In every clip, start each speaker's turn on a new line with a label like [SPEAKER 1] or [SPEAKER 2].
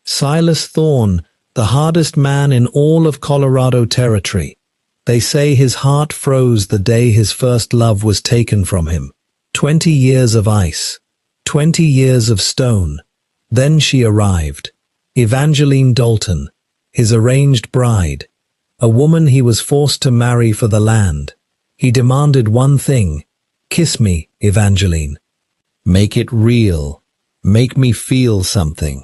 [SPEAKER 1] Silas Thorne, the hardest man in all of Colorado Territory. They say his heart froze the day his first love was taken from him. 20 years of ice. 20 years of stone. Then she arrived. Evangeline Dalton, his arranged bride. A woman he was forced to marry for the land. He demanded one thing. Kiss me, Evangeline. Make it real. Make me feel something.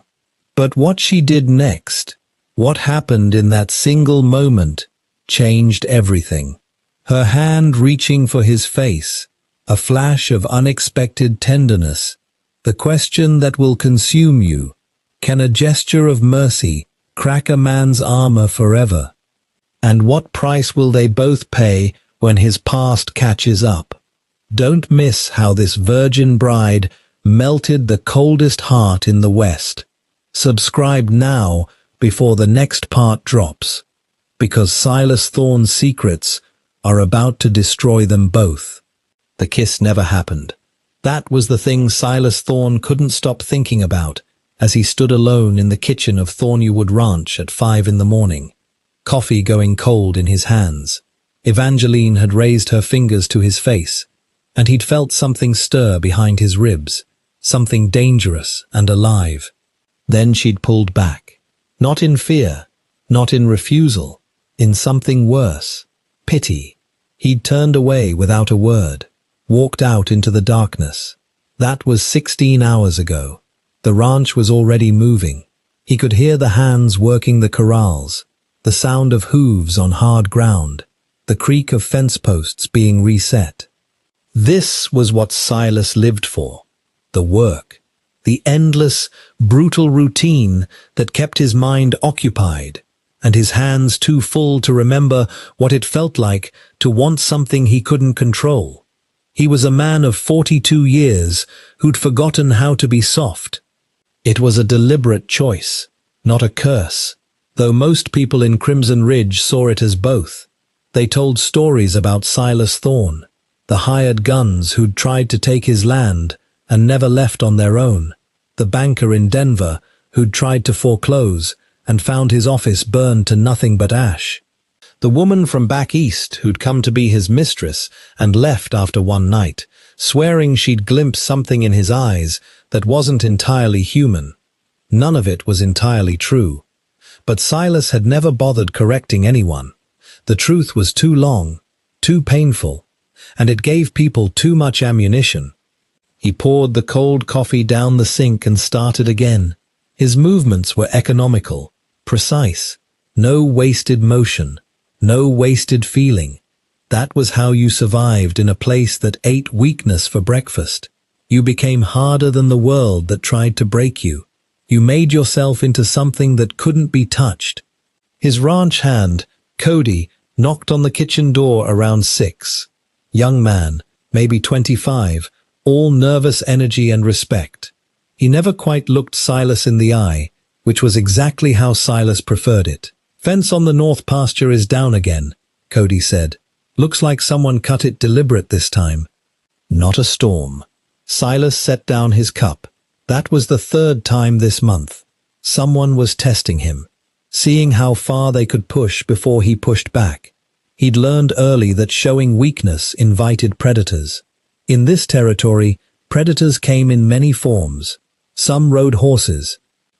[SPEAKER 1] But what she did next, what happened in that single moment, changed everything. Her hand reaching for his face, a flash of unexpected tenderness, the question that will consume you. Can a gesture of mercy crack a man's armor forever? And what price will they both pay when his past catches up? Don't miss how this virgin bride melted the coldest heart in the West. Subscribe now before the next part drops, because Silas Thorne's secrets are about to destroy them both. The kiss never happened. That was the thing Silas Thorne couldn't stop thinking about as he stood alone in the kitchen of Thornywood Ranch at 5 in the morning, coffee going cold in his hands. Evangeline had raised her fingers to his face, and he'd felt something stir behind his ribs, something dangerous and alive. Then she'd pulled back, not in fear, not in refusal, in something worse, pity. He'd turned away without a word, walked out into the darkness. That was 16 hours ago. The ranch was already moving. He could hear the hands working the corrals, the sound of hooves on hard ground, the creak of fence posts being reset. This was what Silas lived for, the work. The endless, brutal routine that kept his mind occupied, and his hands too full to remember what it felt like to want something he couldn't control. He was a man of 42 years who'd forgotten how to be soft. It was a deliberate choice, not a curse, though most people in Crimson Ridge saw it as both. They told stories about Silas Thorne, the hired guns who'd tried to take his land and never left on their own, the banker in Denver who'd tried to foreclose and found his office burned to nothing but ash, the woman from back east who'd come to be his mistress and left after one night, swearing she'd glimpsed something in his eyes that wasn't entirely human. None of it was entirely true. But Silas had never bothered correcting anyone. The truth was too long, too painful, and it gave people too much ammunition. He poured the cold coffee down the sink and started again. His movements were economical, precise. No wasted motion, no wasted feeling. That was how you survived in a place that ate weakness for breakfast. You became harder than the world that tried to break you. You made yourself into something that couldn't be touched. His ranch hand, Cody, knocked on the kitchen door around 6. Young man, maybe 25, all nervous energy and respect. He never quite looked Silas in the eye, which was exactly how Silas preferred it. "Fence on the north pasture is down again," Cody said. "Looks like someone cut it deliberate this time." Not a storm. Silas set down his cup. That was the 3rd time this month. Someone was testing him, seeing how far they could push before he pushed back. He'd learned early that showing weakness invited predators. In this territory, predators came in many forms. Some rode horses.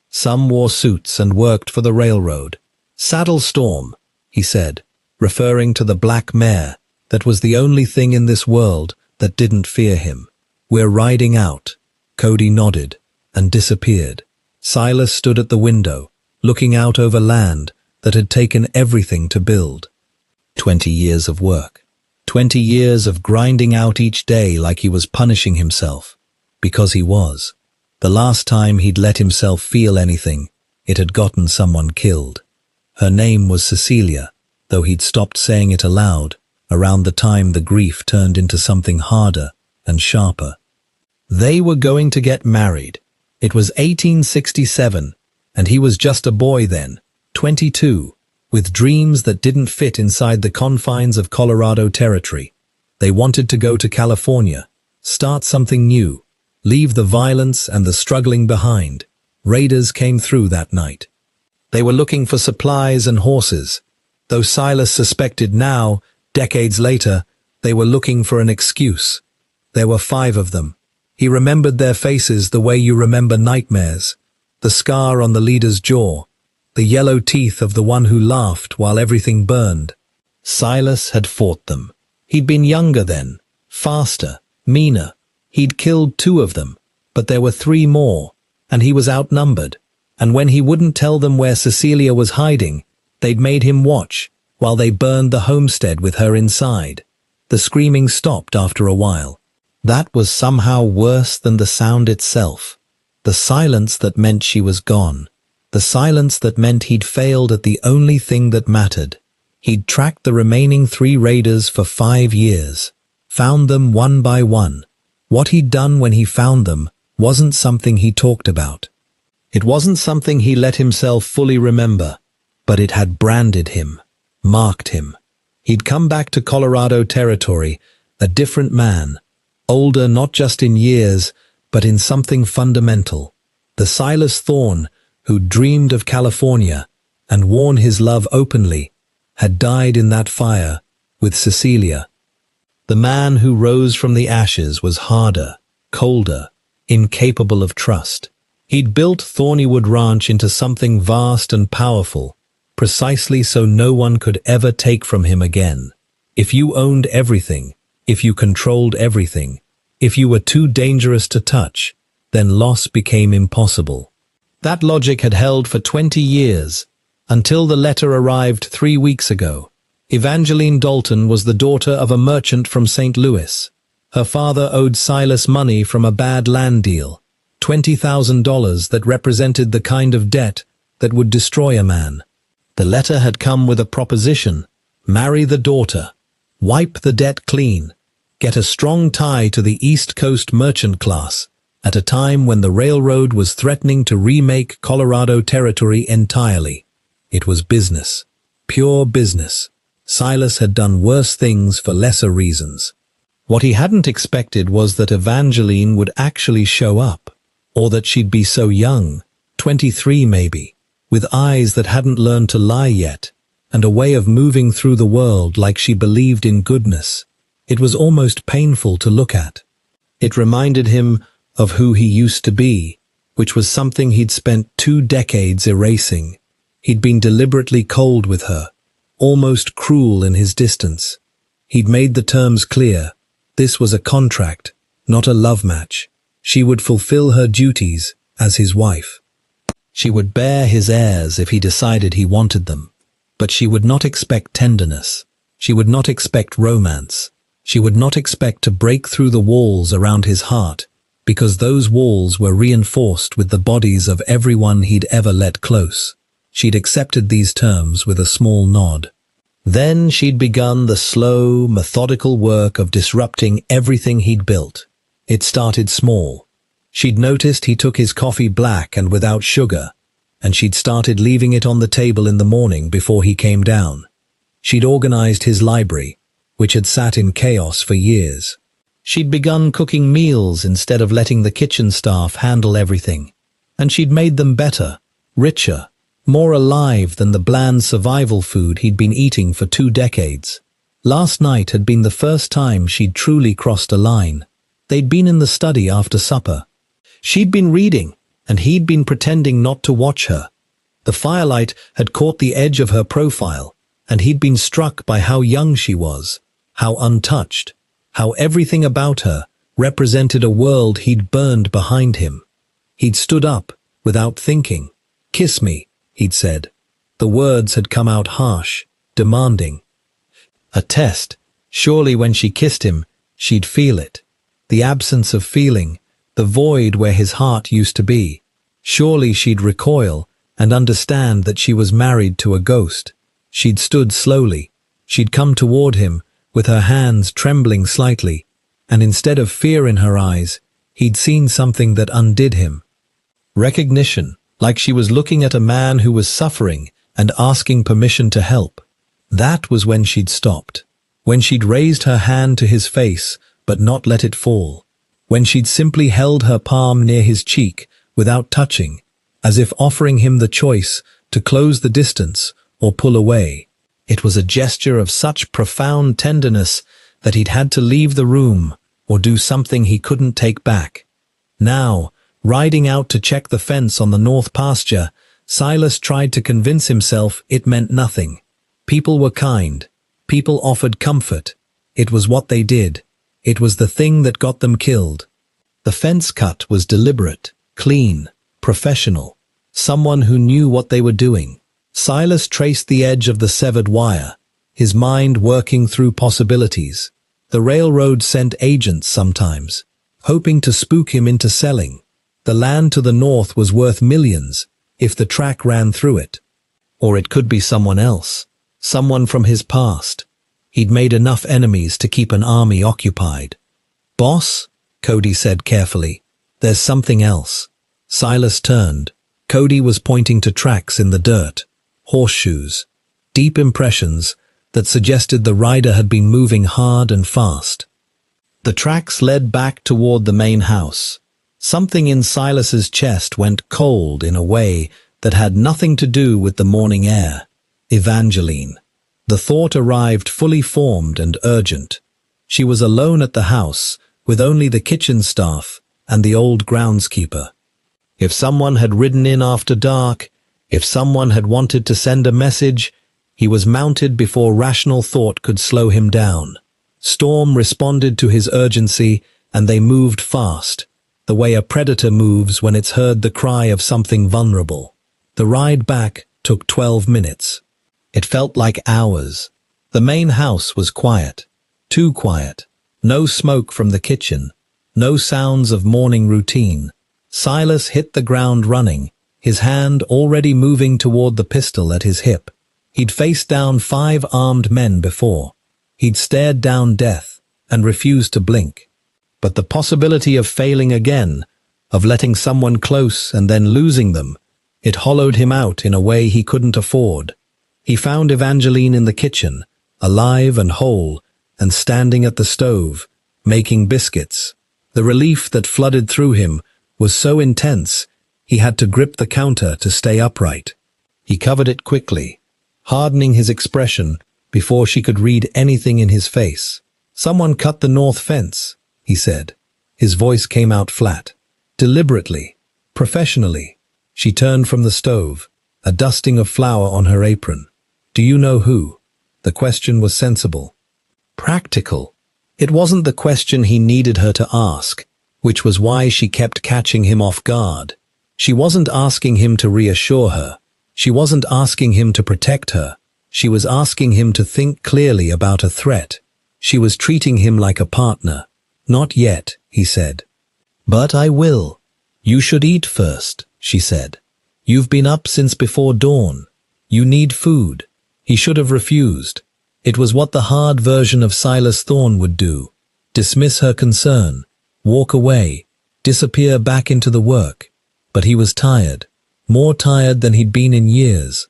[SPEAKER 1] Some wore suits and worked for the railroad. "Saddle Storm," he said, referring to the black mare that was the only thing in this world that didn't fear him. "We're riding out." Cody nodded and disappeared. Silas stood at the window, looking out over land that had taken everything to build. 20 years of work. 20 years of grinding out each day like he was punishing himself. Because he was. The last time he'd let himself feel anything, it had gotten someone killed. Her name was Cecilia, though he'd stopped saying it aloud around the time the grief turned into something harder and sharper. They were going to get married. It was 1867, and he was just a boy then, 22, with dreams that didn't fit inside the confines of Colorado Territory. They wanted to go to California, start something new, leave the violence and the struggling behind. Raiders came through that night. They were looking for supplies and horses. Though Silas suspected now, decades later, they were looking for an excuse. There were 5 of them. He remembered their faces the way you remember nightmares. The scar on the leader's jaw, the yellow teeth of the one who laughed while everything burned. Silas had fought them. He'd been younger then, faster, meaner. He'd killed 2 of them, but there were 3 more, and he was outnumbered. And when he wouldn't tell them where Cecilia was hiding, they'd made him watch while they burned the homestead with her inside. The screaming stopped after a while. That was somehow worse than the sound itself. The silence that meant she was gone. The silence that meant he'd failed at the only thing that mattered. He'd tracked the remaining 3 raiders for 5 years. Found them one by one. What he'd done when he found them wasn't something he talked about. It wasn't something he let himself fully remember, but it had branded him, marked him. He'd come back to Colorado territory, a different man, older not just in years, but in something fundamental. The Silas Thorne, who dreamed of California and worn his love openly, had died in that fire with Cecilia. The man who rose from the ashes was harder, colder, incapable of trust. He'd built Thornywood Ranch into something vast and powerful, precisely so no one could ever take from him again. If you owned everything, if you controlled everything, if you were too dangerous to touch, then loss became impossible. That logic had held for 20 years, until the letter arrived 3 weeks ago. Evangeline Dalton was the daughter of a merchant from St. Louis. Her father owed Silas money from a bad land deal, $20,000 that represented the kind of debt that would destroy a man. The letter had come with a proposition: marry the daughter, wipe the debt clean, get a strong tie to the East Coast merchant class, at a time when the railroad was threatening to remake Colorado territory entirely. It was business, pure business. Silas had done worse things for lesser reasons. What he hadn't expected was that Evangeline would actually show up. Or that she'd be so young, 23 maybe, with eyes that hadn't learned to lie yet, and a way of moving through the world like she believed in goodness. It was almost painful to look at. It reminded him of who he used to be, which was something he'd spent 2 decades erasing. He'd been deliberately cold with her, almost cruel in his distance. He'd made the terms clear. This was a contract, not a love match. She would fulfill her duties as his wife. She would bear his heirs if he decided he wanted them. But she would not expect tenderness. She would not expect romance. She would not expect to break through the walls around his heart, because those walls were reinforced with the bodies of everyone he'd ever let close. She'd accepted these terms with a small nod. Then she'd begun the slow, methodical work of disrupting everything he'd built. It started small. She'd noticed he took his coffee black and without sugar, and she'd started leaving it on the table in the morning before he came down. She'd organized his library, which had sat in chaos for years. She'd begun cooking meals instead of letting the kitchen staff handle everything, and she'd made them better, richer, more alive than the bland survival food he'd been eating for 2 decades. Last night had been the first time she'd truly crossed a line. They'd been in the study after supper. She'd been reading, and he'd been pretending not to watch her. The firelight had caught the edge of her profile, and he'd been struck by how young she was, how untouched, how everything about her represented a world he'd burned behind him. He'd stood up, without thinking. "Kiss me," he'd said. The words had come out harsh, demanding. A test. Surely when she kissed him, she'd feel it. The absence of feeling, the void where his heart used to be. Surely she'd recoil and understand that she was married to a ghost. She'd stood slowly. She'd come toward him, with her hands trembling slightly, and instead of fear in her eyes, he'd seen something that undid him. Recognition, like she was looking at a man who was suffering and asking permission to help. That was when she'd stopped. When she'd raised her hand to his face, but not let it fall. When she'd simply held her palm near his cheek, without touching. as if offering him the choice to close the distance or pull away. It was a gesture of such profound tenderness that he'd had to leave the room or do something he couldn't take back. Now, riding out to check the fence on the north pasture, Silas tried to convince himself it meant nothing. People were kind. People offered comfort. It was what they did. It was the thing that got them killed. The fence cut was deliberate, clean, professional. Someone who knew what they were doing. Silas traced the edge of the severed wire, his mind working through possibilities. The railroad sent agents sometimes, hoping to spook him into selling. The land to the north was worth millions if the track ran through it. Or it could be someone else, someone from his past. He'd made enough enemies to keep an army occupied. "Boss," Cody said carefully, "there's something else." Silas turned. Cody was pointing to tracks in the dirt, horseshoes, deep impressions that suggested the rider had been moving hard and fast. The tracks led back toward the main house. Something in Silas's chest went cold in a way that had nothing to do with the morning air. Evangeline. The thought arrived fully formed and urgent. She was alone at the house, with only the kitchen staff and the old groundskeeper. If someone had ridden in after dark, if someone had wanted to send a message, he was mounted before rational thought could slow him down. Storm responded to his urgency, and they moved fast, the way a predator moves when it's heard the cry of something vulnerable. The ride back took 12 minutes. It felt like hours. The main house was quiet. Too quiet. No smoke from the kitchen. No sounds of morning routine. Silas hit the ground running, his hand already moving toward the pistol at his hip. He'd faced down 5 armed men before. He'd stared down death and refused to blink. But the possibility of failing again, of letting someone close and then losing them, it hollowed him out in a way he couldn't afford. He found Evangeline in the kitchen, alive and whole, and standing at the stove, making biscuits. The relief that flooded through him was so intense, he had to grip the counter to stay upright. He covered it quickly, hardening his expression before she could read anything in his face. "Someone cut the north fence," he said. His voice came out flat. Deliberately, professionally. She turned from the stove, a dusting of flour on her apron. "Do you know who?" The question was sensible. Practical. It wasn't the question he needed her to ask, which was why she kept catching him off guard. She wasn't asking him to reassure her. She wasn't asking him to protect her. She was asking him to think clearly about a threat. She was treating him like a partner. "Not yet," he said. "But I will." "You should eat first," she said. "You've been up since before dawn. You need food." He should have refused. It was what the hard version of Silas Thorne would do. Dismiss her concern, walk away, disappear back into the work. But he was tired, more tired than he'd been in years.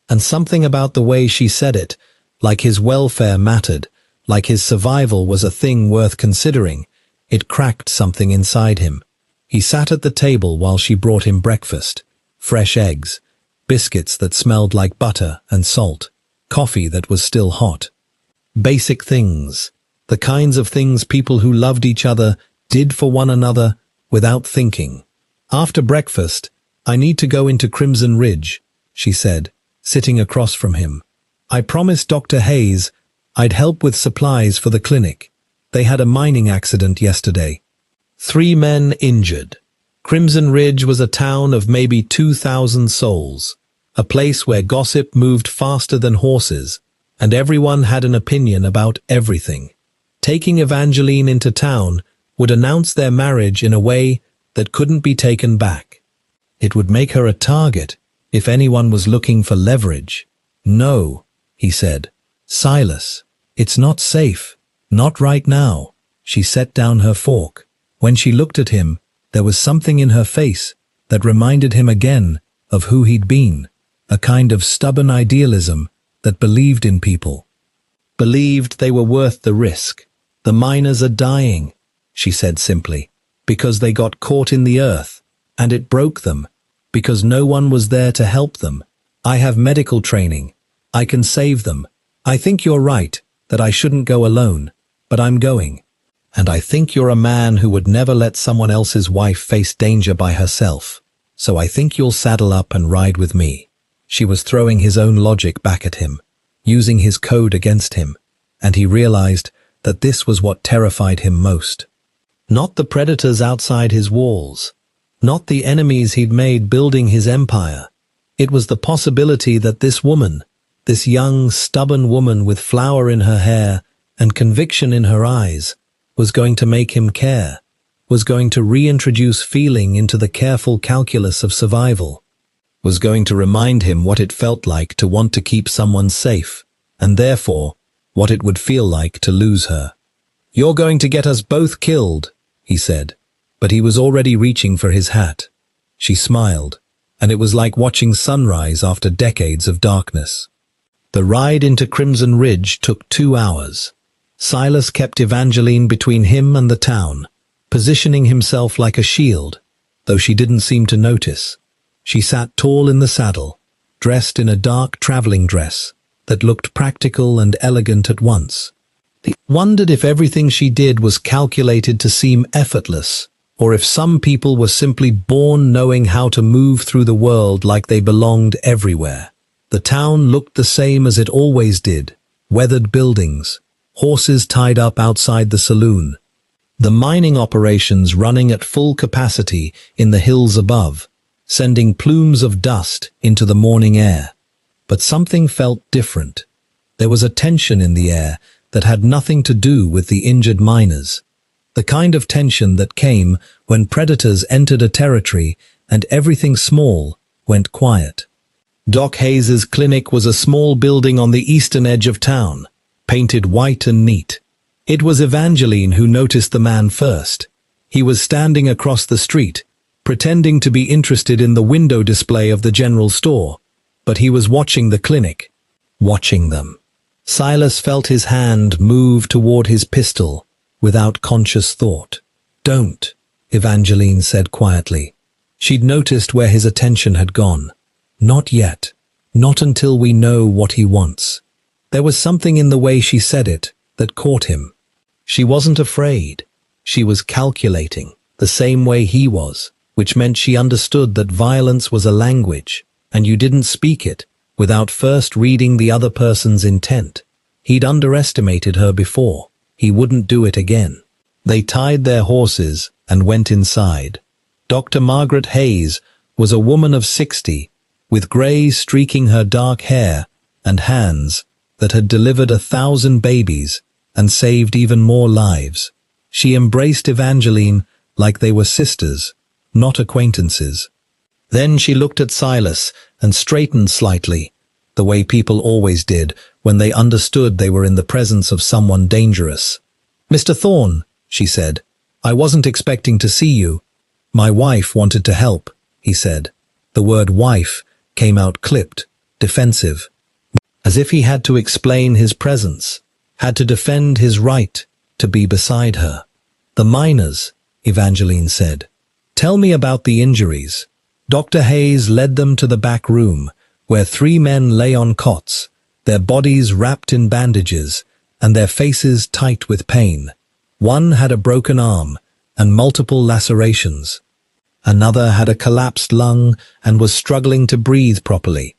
[SPEAKER 1] And something about the way she said it, like his welfare mattered, like his survival was a thing worth considering, it cracked something inside him. He sat at the table while she brought him breakfast, fresh eggs, biscuits that smelled like butter and salt, coffee that was still hot. Basic things, the kinds of things people who loved each other did for one another without thinking. After breakfast, "I need to go into Crimson Ridge," she said, sitting across from him. "I promised Dr. Hayes I'd help with supplies for the clinic. They had a mining accident yesterday. 3 men injured. Crimson Ridge was a town of maybe 2,000 souls, a place where gossip moved faster than horses, and everyone had an opinion about everything. Taking Evangeline into town would announce their marriage in a way that couldn't be taken back. It would make her a target if anyone was looking for leverage. "No," he said. "Silas, it's not safe. Not right now." She set down her fork. When she looked at him, there was something in her face that reminded him again of who he'd been, a kind of stubborn idealism that believed in people. Believed they were worth the risk. "The miners are dying," she said simply, "because they got caught in the earth, and it broke them. because no one was there to help them. I have medical training. I can save them. I think you're right, that I shouldn't go alone, but I'm going. And I think you're a man who would never let someone else's wife face danger by herself. So I think you'll saddle up and ride with me. She was throwing his own logic back at him, using his code against him, and he realized that this was what terrified him most. Not the predators outside his walls, not the enemies he'd made building his empire. It was the possibility that this woman, this young, stubborn woman with flower in her hair and conviction in her eyes, was going to make him care, was going to reintroduce feeling into the careful calculus of survival, was going to remind him what it felt like to want to keep someone safe, and therefore, what it would feel like to lose her. "You're going to get us both killed," he said, but he was already reaching for his hat. She smiled, and it was like watching sunrise after decades of darkness. The ride into Crimson Ridge took 2 hours. Silas kept Evangeline between him and the town, positioning himself like a shield, though she didn't seem to notice. She sat tall in the saddle, dressed in a dark traveling dress that looked practical and elegant at once. He wondered if everything she did was calculated to seem effortless, or if some people were simply born knowing how to move through the world like they belonged everywhere. The town looked the same as it always did, weathered buildings, horses tied up outside the saloon, the mining operations running at full capacity in the hills above, sending plumes of dust into the morning air. But something felt different. There was a tension in the air that had nothing to do with the injured miners. The kind of tension that came when predators entered a territory and everything small went quiet. Doc Hayes's clinic was a small building on the eastern edge of town, painted white and neat. It was Evangeline who noticed the man first. He was standing across the street, pretending to be interested in the window display of the general store, but he was watching the clinic, watching them. Silas felt his hand move toward his pistol without conscious thought. "Don't," Evangeline said quietly. She'd noticed where his attention had gone. "Not yet. Not until we know what he wants." There was something in the way she said it that caught him. She wasn't afraid. She was calculating, the same way he was, which meant she understood that violence was a language, and you didn't speak it without first reading the other person's intent. He'd underestimated her before. He wouldn't do it again. They tied their horses and went inside. Dr. Margaret Hayes was a woman of 60, with grey streaking her dark hair and hands that had delivered 1,000 babies and saved even more lives. She embraced Evangeline like they were sisters, not acquaintances. Then she looked at Silas and straightened slightly, the way people always did when they understood they were in the presence of someone dangerous. "Mr. Thorne," she said, "I wasn't expecting to see you." "My wife wanted to help," he said. The word wife came out clipped, defensive, as if he had to explain his presence, had to defend his right to be beside her. "The miners," Evangeline said. "Tell me about the injuries." Dr. Hayes led them to the back room, where 3 men lay on cots, their bodies wrapped in bandages, and their faces tight with pain. One had a broken arm and multiple lacerations. Another had a collapsed lung and was struggling to breathe properly.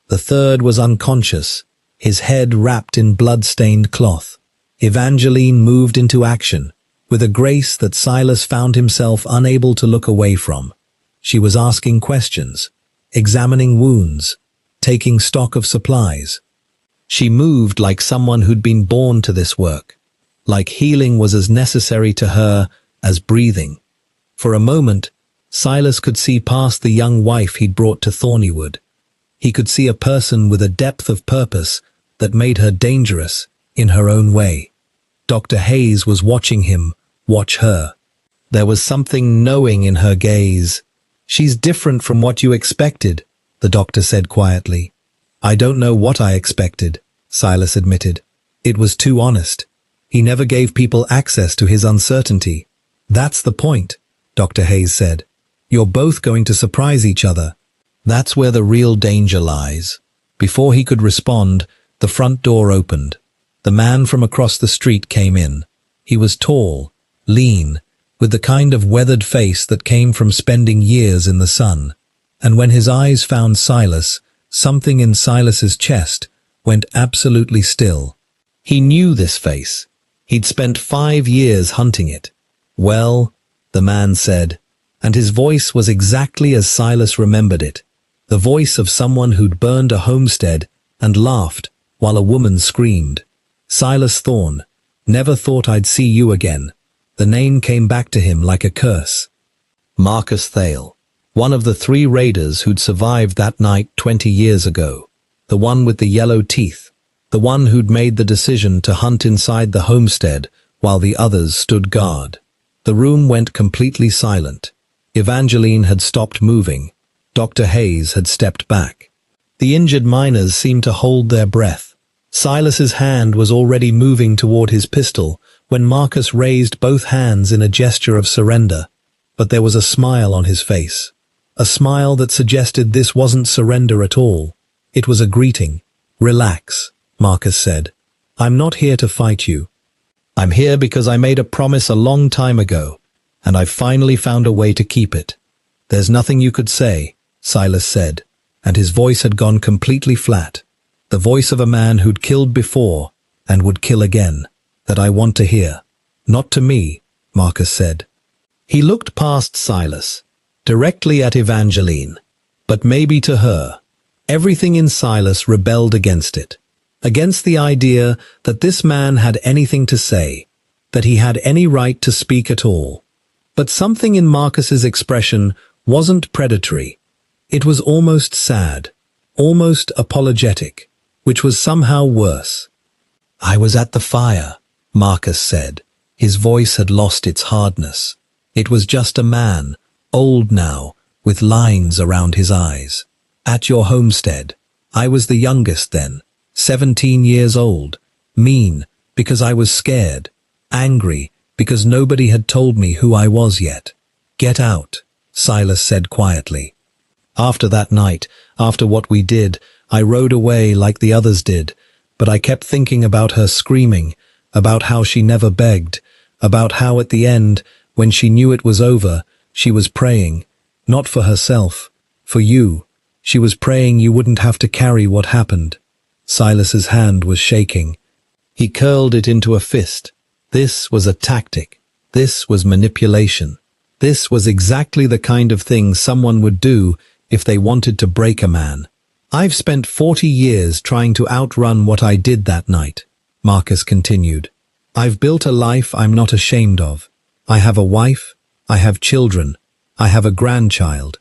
[SPEAKER 1] The third was unconscious, his head wrapped in blood-stained cloth. Evangeline moved into action, with a grace that Silas found himself unable to look away from. She was asking questions, examining wounds, taking stock of supplies. She moved like someone who'd been born to this work, like healing was as necessary to her as breathing. For a moment, Silas could see past the young wife he'd brought to Thornywood. He could see a person with a depth of purpose that made her dangerous in her own way. Dr. Hayes was watching him watch her. There was something knowing in her gaze. "She's different from what you expected," the doctor said quietly. "I don't know what I expected," Silas admitted. It was too honest. He never gave people access to his uncertainty. "That's the point," Dr. Hayes said. "You're both going to surprise each other, That's where the real danger lies. Before he could respond, the front door opened. The man from across the street came in. He was tall, lean, with the kind of weathered face that came from spending years in the sun. And when his eyes found Silas, something in Silas's chest went absolutely still. He knew this face. He'd spent 5 years hunting it. "Well," the man said, and his voice was exactly as Silas remembered it, the voice of someone who'd burned a homestead and laughed while a woman screamed. "Silas Thorne, never thought I'd see you again." The name came back to him like a curse. Marcus Thale, one of the 3 raiders who'd survived that night 20 years ago. The one with the yellow teeth. The one who'd made the decision to hunt inside the homestead while the others stood guard. The room went completely silent. Evangeline had stopped moving. Dr. Hayes had stepped back. The injured miners seemed to hold their breath. Silas's hand was already moving toward his pistol when Marcus raised both hands in a gesture of surrender. But there was a smile on his face. A smile that suggested this wasn't surrender at all. It was a greeting. "Relax," Marcus said. "I'm not here to fight you. I'm here because I made a promise a long time ago, and I've finally found a way to keep it." "There's nothing you could say," Silas said, and his voice had gone completely flat. "The voice of a man who'd killed before and would kill again, that I want to hear." "Not to me," Marcus said. He looked past Silas, directly at Evangeline, but maybe to her. Everything in Silas rebelled against it. Against the idea that this man had anything to say, that he had any right to speak at all. But something in Marcus's expression wasn't predatory. It was almost sad, almost apologetic, which was somehow worse. "I was at the fire," Marcus said. His voice had lost its hardness. It was just a man, old now, with lines around his eyes. "At your homestead. I was the youngest then. 17 years old, mean because I was scared, angry because nobody had told me who I was yet." "Get out," Silas said quietly. "After that night, after what we did, I rode away like the others did, but I kept thinking about her screaming, about how she never begged, about how at the end, when she knew it was over, she was praying, not for herself, for you. She was praying you wouldn't have to carry what happened." Silas's hand was shaking. He curled it into a fist. This was a tactic. This was manipulation. This was exactly the kind of thing someone would do if they wanted to break a man. "I've spent 40 years trying to outrun what I did that night," Marcus continued. "I've built a life I'm not ashamed of. I have a wife, I have children, I have a grandchild.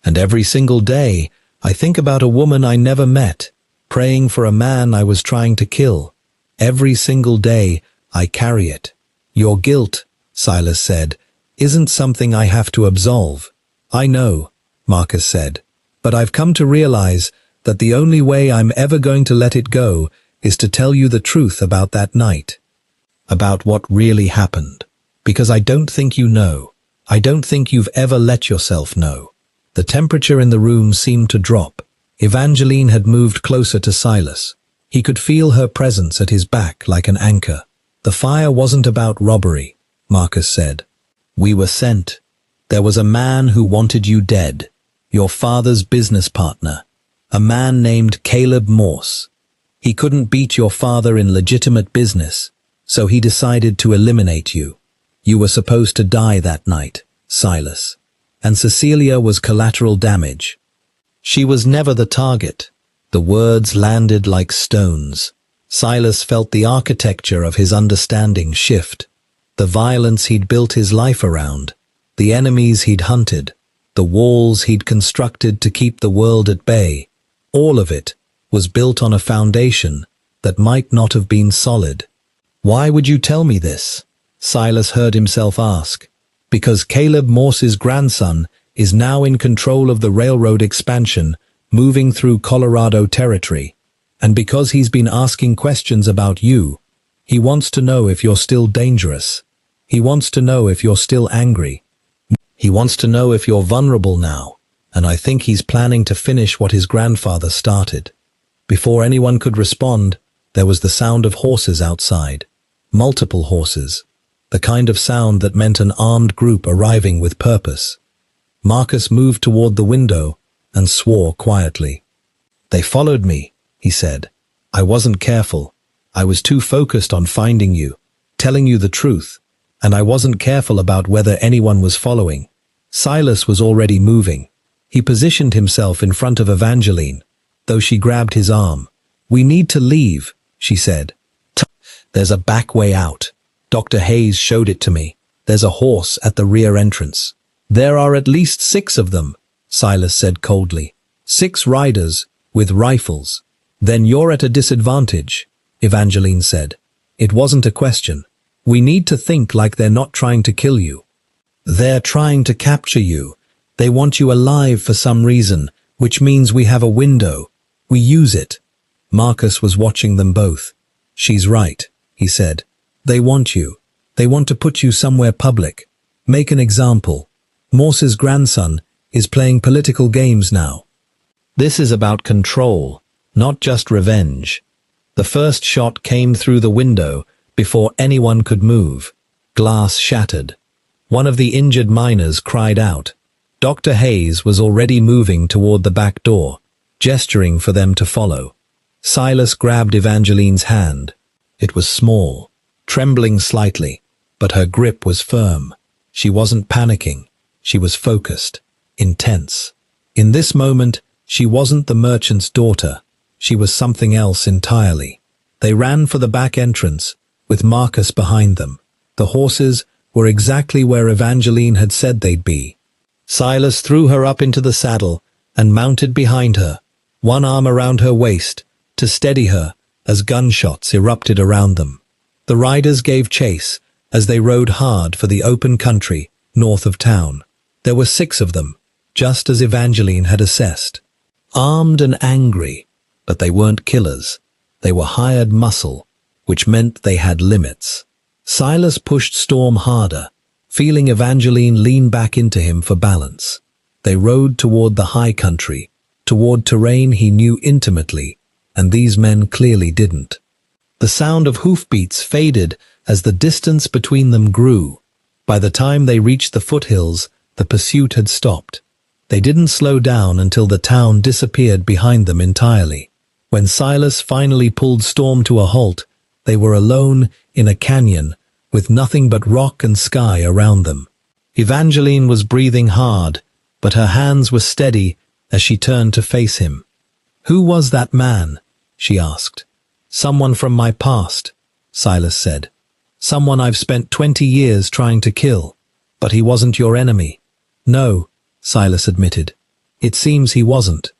[SPEAKER 1] And every single day, I think about a woman I never met, praying for a man I was trying to kill. Every single day, I carry it. Your guilt," Silas said, "isn't something I have to absolve." "I know," Marcus said, "but I've come to realize that the only way I'm ever going to let it go is to tell you the truth about that night. About what really happened. Because I don't think you know. I don't think you've ever let yourself know." The temperature in the room seemed to drop. Evangeline had moved closer to Silas. He could feel her presence at his back like an anchor. "The fire wasn't about robbery," Marcus said. "We were sent. There was a man who wanted you dead. Your father's business partner. A man named Caleb Morse. He couldn't beat your father in legitimate business, so he decided to eliminate you. You were supposed to die that night, Silas. And Cecilia was collateral damage. She was never the target." The words landed like stones. Silas felt the architecture of his understanding shift. The violence he'd built his life around, the enemies he'd hunted, the walls he'd constructed to keep the world at bay, all of it was built on a foundation that might not have been solid. "Why would you tell me this?" Silas heard himself ask. "Because Caleb Morse's grandson is now in control of the railroad expansion, moving through Colorado territory, and because he's been asking questions about you. He wants to know if you're still dangerous. He wants to know if you're still angry. He wants to know if you're vulnerable now. and I think he's planning to finish what his grandfather started." Before anyone could respond, there was the sound of horses outside. Multiple horses. The kind of sound that meant an armed group arriving with purpose. Marcus moved toward the window and swore quietly. "They followed me," he said. "I wasn't careful. I was too focused on finding you, telling you the truth, and I wasn't careful about whether anyone was following." Silas was already moving. He positioned himself in front of Evangeline, though she grabbed his arm. "We need to leave," she said. "There's a back way out. Dr. Hayes showed it to me. There's a horse at the rear entrance." "There are at least 6 of them," Silas said coldly. 6 riders, with rifles." "Then you're at a disadvantage," Evangeline said. "It wasn't a question. We need to think like they're not trying to kill you. They're trying to capture you. They want you alive for some reason, which means we have a window. We use it." Marcus was watching them both. "She's right," he said. "They want you. They want to put you somewhere public. Make an example. Morse's grandson is playing political games now. This is about control, not just revenge." The first shot came through the window before anyone could move. Glass shattered. One of the injured miners cried out. Dr. Hayes was already moving toward the back door, gesturing for them to follow. Silas grabbed Evangeline's hand. It was small, trembling slightly, but her grip was firm. She wasn't panicking. She was focused, intense. In this moment, she wasn't the merchant's daughter. She was something else entirely. They ran for the back entrance, with Marcus behind them. The horses were exactly where Evangeline had said they'd be. Silas threw her up into the saddle and mounted behind her, one arm around her waist, to steady her as gunshots erupted around them. The riders gave chase as they rode hard for the open country north of town. There were 6 of them, just as Evangeline had assessed. Armed and angry, but they weren't killers. They were hired muscle, which meant they had limits. Silas pushed Storm harder, feeling Evangeline lean back into him for balance. They rode toward the high country, toward terrain he knew intimately, and these men clearly didn't. The sound of hoofbeats faded as the distance between them grew. By the time they reached the foothills, the pursuit had stopped. They didn't slow down until the town disappeared behind them entirely. When Silas finally pulled Storm to a halt, they were alone in a canyon with nothing but rock and sky around them. Evangeline was breathing hard, but her hands were steady as she turned to face him. "Who was that man?" she asked. "Someone from my past," Silas said. "Someone I've spent 20 years trying to kill. But he wasn't your enemy." "No," Silas admitted. "It seems he wasn't."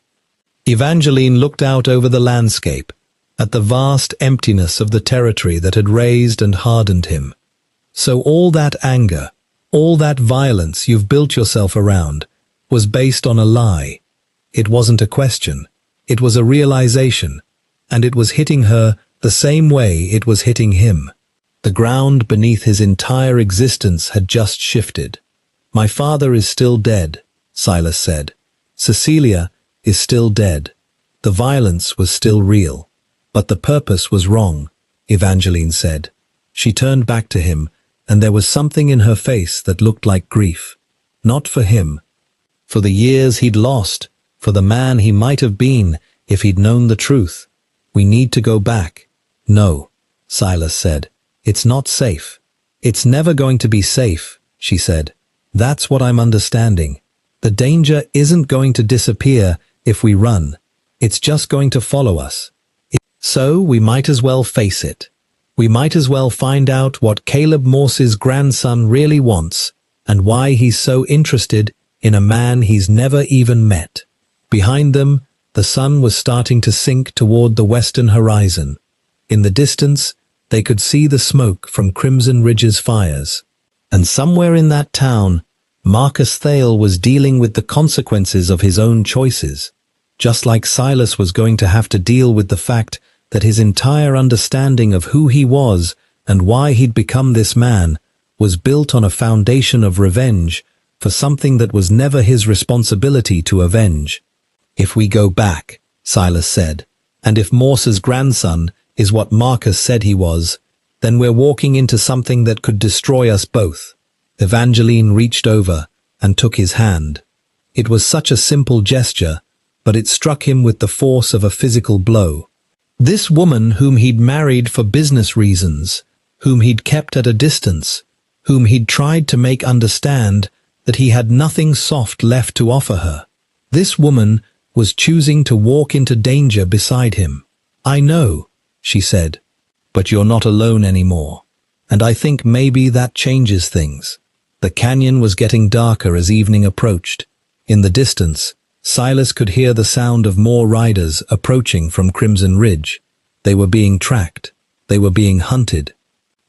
[SPEAKER 1] Evangeline looked out over the landscape, at the vast emptiness of the territory that had raised and hardened him. "So all that anger, all that violence you've built yourself around, was based on a lie. It wasn't a question. It was a realization, and it was hitting her the same way it was hitting him. The ground beneath his entire existence had just shifted. My father is still dead, Silas said. Cecilia is still dead. The violence was still real. But the purpose was wrong, Evangeline said. She turned back to him, and there was something in her face that looked like grief. Not for him. For the years he'd lost, for the man he might have been if he'd known the truth. We need to go back. No, Silas said. It's not safe. It's never going to be safe, she said. That's what I'm understanding. The danger isn't going to disappear if we run. It's just going to follow us. So we might as well face it. We might as well find out what Caleb Morse's grandson really wants and why he's so interested in a man he's never even met. Behind them, the sun was starting to sink toward the western horizon. In the distance, they could see the smoke from Crimson Ridge's fires. And somewhere in that town, Marcus Thale was dealing with the consequences of his own choices, just like Silas was going to have to deal with the fact that his entire understanding of who he was and why he'd become this man was built on a foundation of revenge for something that was never his responsibility to avenge. "If we go back," Silas said, "and if Morse's grandson is what Marcus said he was, then we're walking into something that could destroy us both." Evangeline reached over and took his hand. It was such a simple gesture, but it struck him with the force of a physical blow. This woman whom he'd married for business reasons, whom he'd kept at a distance, whom he'd tried to make understand that he had nothing soft left to offer her. This woman was choosing to walk into danger beside him. "I know," she said, "but you're not alone anymore, and I think maybe that changes things." The canyon was getting darker as evening approached. In the distance, Silas could hear the sound of more riders approaching from Crimson Ridge. They were being tracked. They were being hunted.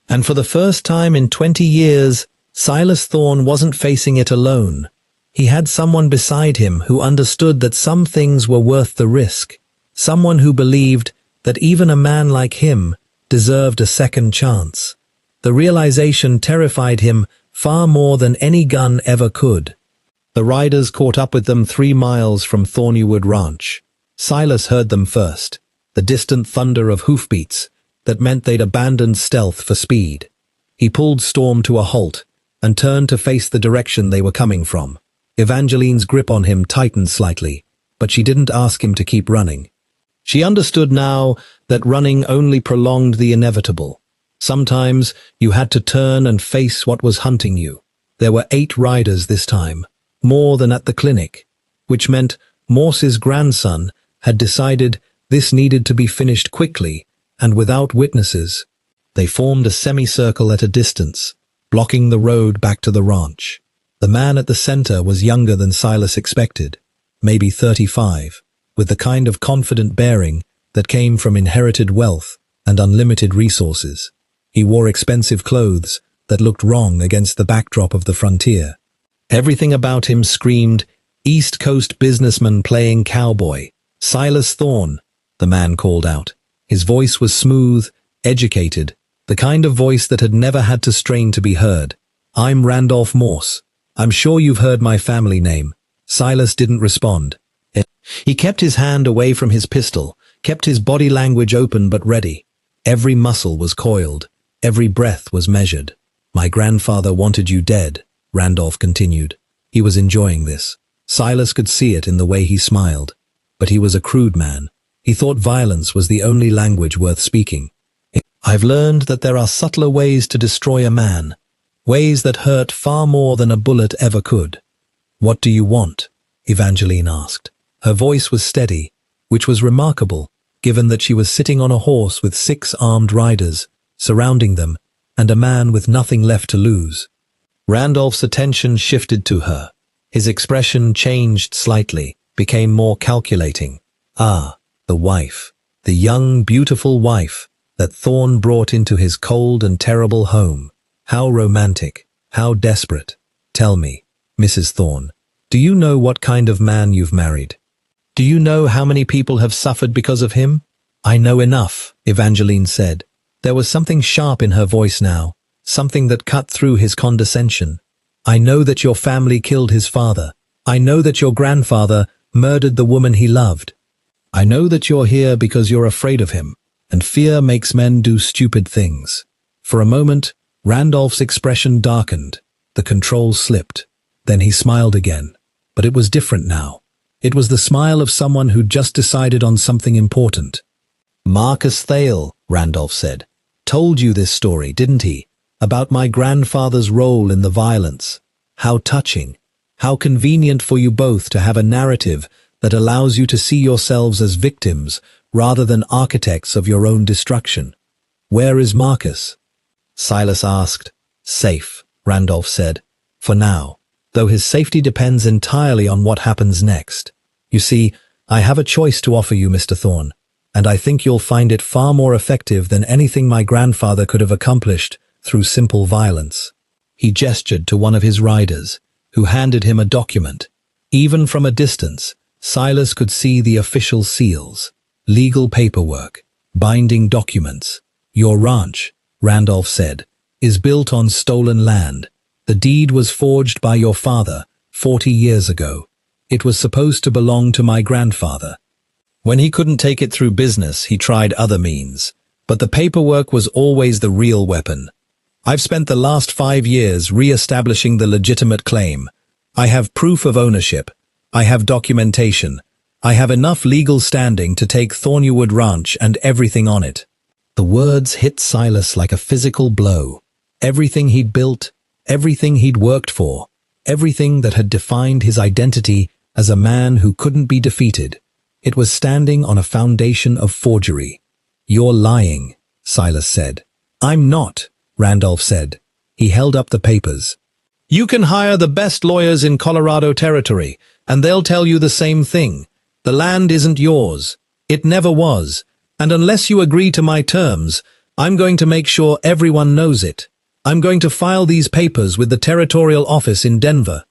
[SPEAKER 1] And for the first time in 20 years, Silas Thorne wasn't facing it alone. He had someone beside him who understood that some things were worth the risk. Someone who believed that even a man like him deserved a second chance. The realization terrified him far more than any gun ever could. The riders caught up with them 3 miles from Thornywood Ranch. Silas heard them first, the distant thunder of hoofbeats that meant they'd abandoned stealth for speed. He pulled Storm to a halt and turned to face the direction they were coming from. Evangeline's grip on him tightened slightly, but she didn't ask him to keep running. She understood now that running only prolonged the inevitable. Sometimes you had to turn and face what was hunting you. There were 8 riders this time, more than at the clinic, which meant Morse's grandson had decided this needed to be finished quickly and without witnesses. They formed a semicircle at a distance, blocking the road back to the ranch. The man at the center was younger than Silas expected, maybe 35, with the kind of confident bearing that came from inherited wealth and unlimited resources. He wore expensive clothes that looked wrong against the backdrop of the frontier. Everything about him screamed, East Coast businessman playing cowboy. "Silas Thorne," the man called out. His voice was smooth, educated, the kind of voice that had never had to strain to be heard. "I'm Randolph Morse. I'm sure you've heard my family name." Silas didn't respond. He kept his hand away from his pistol, kept his body language open but ready. Every muscle was coiled, every breath was measured. "My grandfather wanted you dead," Randolph continued. He was enjoying this. Silas could see it in the way he smiled. But he was a crude man. He thought violence was the only language worth speaking. "I've learned that there are subtler ways to destroy a man, ways that hurt far more than a bullet ever could." "What do you want?" Evangeline asked. Her voice was steady, which was remarkable, given that she was sitting on a horse with 6 armed riders, surrounding them, and a man with nothing left to lose. Randolph's attention shifted to her. His expression changed slightly, became more calculating. Ah, the wife, the young, beautiful wife that Thorne brought into his cold and terrible home. How romantic, how desperate. "Tell me, Mrs. Thorne, do you know what kind of man you've married? Do you know how many people have suffered because of him?" "I know enough," Evangeline said. There was something sharp in her voice now, something that cut through his condescension. "I know that your family killed his father. I know that your grandfather murdered the woman he loved. I know that you're here because you're afraid of him, and fear makes men do stupid things." For a moment, Randolph's expression darkened. The control slipped. Then he smiled again. But it was different now. It was the smile of someone who'd just decided on something important. "Marcus Thale," Randolph said, "told you this story, didn't he? About my grandfather's role in the violence. How touching. How convenient for you both to have a narrative that allows you to see yourselves as victims rather than architects of your own destruction. Where is Marcus?" Silas asked. "Safe," Randolph said. "For now, though his safety depends entirely on what happens next. You see, I have a choice to offer you, Mr. Thorne, and I think you'll find it far more effective than anything my grandfather could have accomplished through simple violence." He gestured to one of his riders, who handed him a document. Even from a distance, Silas could see the official seals, legal paperwork, binding documents. "Your ranch," Randolph said, "is built on stolen land. The deed was forged by your father 40 years ago. It was supposed to belong to my grandfather. When he couldn't take it through business, he tried other means. But the paperwork was always the real weapon. I've spent the last 5 years re-establishing the legitimate claim. I have proof of ownership. I have documentation. I have enough legal standing to take Thornywood Ranch and everything on it. The words hit Silas like a physical blow. Everything he'd built, everything he'd worked for, everything that had defined his identity as a man who couldn't be defeated. It was standing on a foundation of forgery. "You're lying," Silas said. "I'm not," Randolph said. He held up the papers. "You can hire the best lawyers in Colorado Territory, and they'll tell you the same thing. The land isn't yours. It never was. And unless you agree to my terms, I'm going to make sure everyone knows it. I'm going to file these papers with the territorial office in Denver.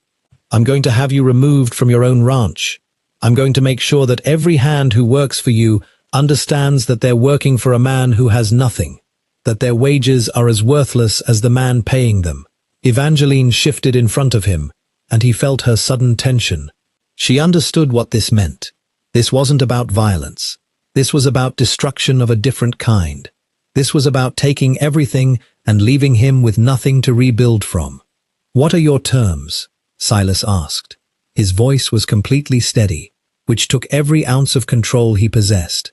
[SPEAKER 1] I'm going to have you removed from your own ranch. I'm going to make sure that every hand who works for you understands that they're working for a man who has nothing, that their wages are as worthless as the man paying them." Evangeline shifted in front of him, and he felt her sudden tension. She understood what this meant. This wasn't about violence. This was about destruction of a different kind. This was about taking everything and leaving him with nothing to rebuild from. "What are your terms?" Silas asked. His voice was completely steady, which took every ounce of control he possessed.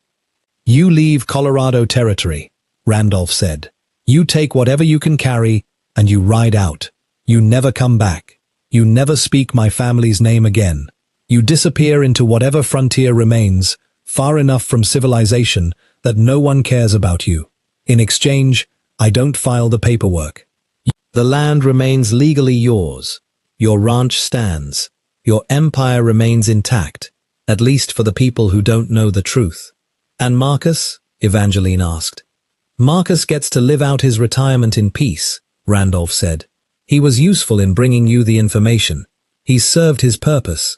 [SPEAKER 1] "You leave Colorado Territory," Randolph said. "You take whatever you can carry, and you ride out. You never come back. You never speak my family's name again. You disappear into whatever frontier remains, far enough from civilization that no one cares about you. In exchange, I don't file the paperwork. The land remains legally yours. Your ranch stands. Your empire remains intact, at least for the people who don't know the truth." "And Marcus?" Evangeline asked. "Marcus gets to live out his retirement in peace," Randolph said. "He was useful in bringing you the information. He's served his purpose.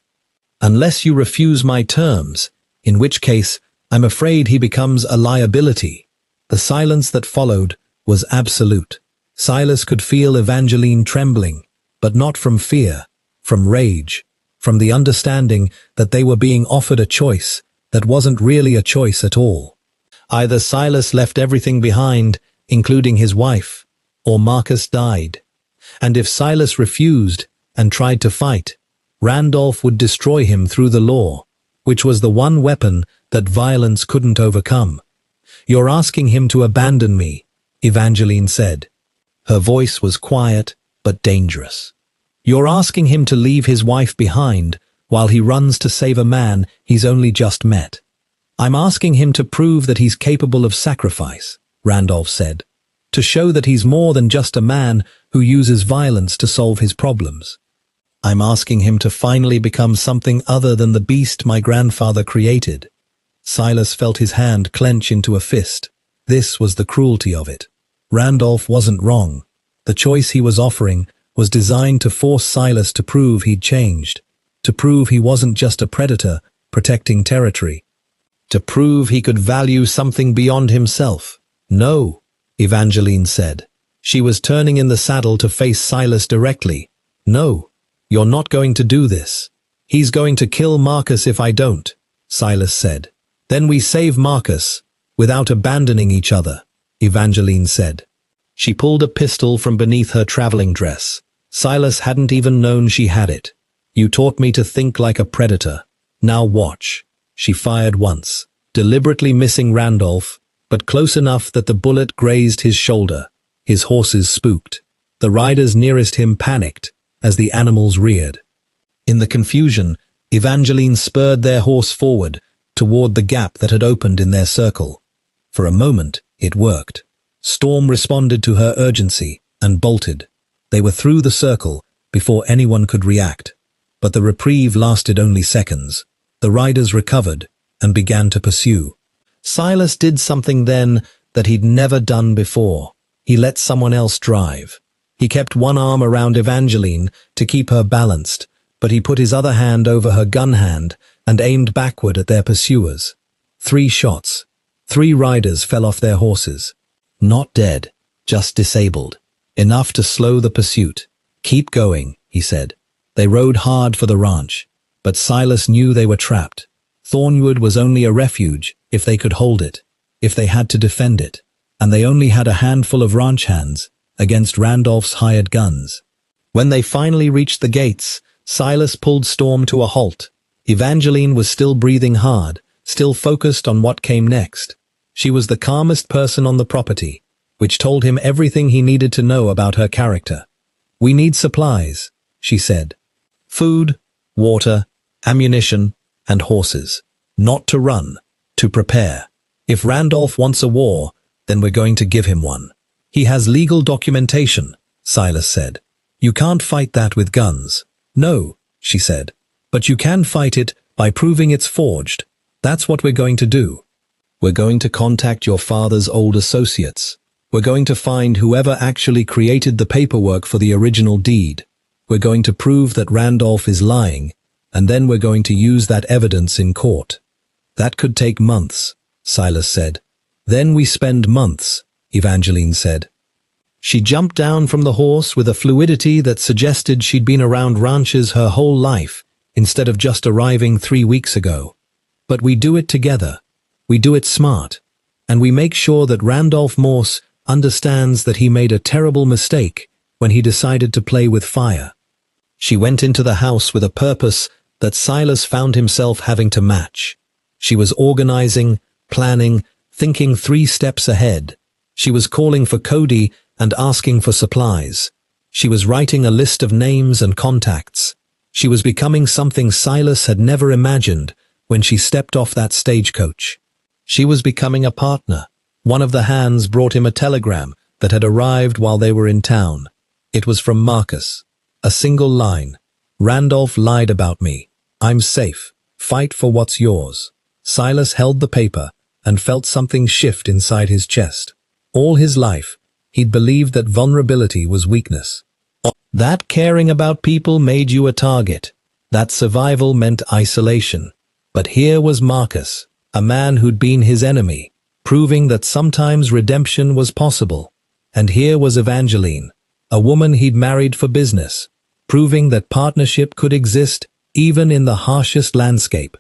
[SPEAKER 1] Unless you refuse my terms, in which case I'm afraid he becomes a liability." The silence that followed was absolute. Silas could feel Evangeline trembling, but not from fear, from rage, from the understanding that they were being offered a choice that wasn't really a choice at all. Either Silas left everything behind, including his wife, or Marcus died. And if Silas refused and tried to fight, Randolph would destroy him through the law, which was the one weapon that violence couldn't overcome. "You're asking him to abandon me," Evangeline said. Her voice was quiet but dangerous. "You're asking him to leave his wife behind while he runs to save a man he's only just met. I'm asking him to prove that he's capable of sacrifice," Randolph said, "to show that he's more than just a man who uses violence to solve his problems. I'm asking him to finally become something other than the beast my grandfather created." Silas felt his hand clench into a fist. This was the cruelty of it. Randolph wasn't wrong. The choice he was offering was designed to force Silas to prove he'd changed, to prove he wasn't just a predator protecting territory, to prove he could value something beyond himself. "No," Evangeline said. She was turning in the saddle to face Silas directly. "No, you're not going to do this. He's going to kill Marcus if I don't," Silas said. "Then we save Marcus, without abandoning each other," Evangeline said. She pulled a pistol from beneath her traveling dress. Silas hadn't even known she had it. "You taught me to think like a predator. Now watch." She fired once, deliberately missing Randolph, but close enough that the bullet grazed his shoulder. His horses spooked. The riders nearest him panicked as the animals reared. In the confusion, Evangeline spurred their horse forward toward the gap that had opened in their circle. For a moment, it worked. Storm responded to her urgency and bolted. They were through the circle before anyone could react. But the reprieve lasted only seconds. The riders recovered and began to pursue. Silas did something then that he'd never done before. He let someone else drive. He kept one arm around Evangeline to keep her balanced, but he put his other hand over her gun hand and aimed backward at their pursuers. 3 shots. 3 riders fell off their horses. Not dead, just disabled. Enough to slow the pursuit. "Keep going," he said. They rode hard for the ranch, but Silas knew they were trapped. Thornwood was only a refuge if they could hold it, if they had to defend it, and they only had a handful of ranch hands against Randolph's hired guns. When they finally reached the gates, Silas pulled Storm to a halt. Evangeline was still breathing hard, still focused on what came next. She was the calmest person on the property, which told him everything he needed to know about her character. "We need supplies," she said. "Food, water, ammunition, and horses. Not to run, to prepare. If Randolph wants a war, then we're going to give him one. He has legal documentation," Silas said. "You can't fight that with guns." "No," she said, "but you can fight it by proving it's forged. That's what we're going to do. We're going to contact your father's old associates. We're going to find whoever actually created the paperwork for the original deed. We're going to prove that Randolph is lying, and then we're going to use that evidence in court." "That could take months," Silas said. "Then we spend months," Evangeline said. She jumped down from the horse with a fluidity that suggested she'd been around ranches her whole life, instead of just arriving 3 weeks ago. "But we do it together. We do it smart. And we make sure that Randolph Morse understands that he made a terrible mistake when he decided to play with fire." She went into the house with a purpose that Silas found himself having to match. She was organizing, planning, thinking 3 steps ahead. She was calling for Cody and asking for supplies. She was writing a list of names and contacts. She was becoming something Silas had never imagined when she stepped off that stagecoach. She was becoming a partner. One of the hands brought him a telegram that had arrived while they were in town. It was from Marcus. A single line. "Randolph lied about me. I'm safe. Fight for what's yours." Silas held the paper and felt something shift inside his chest. All his life, he'd believed that vulnerability was weakness. That caring about people made you a target. That survival meant isolation. But here was Marcus, a man who'd been his enemy, proving that sometimes redemption was possible. And here was Evangeline, a woman he'd married for business, proving that partnership could exist even in the harshest landscape.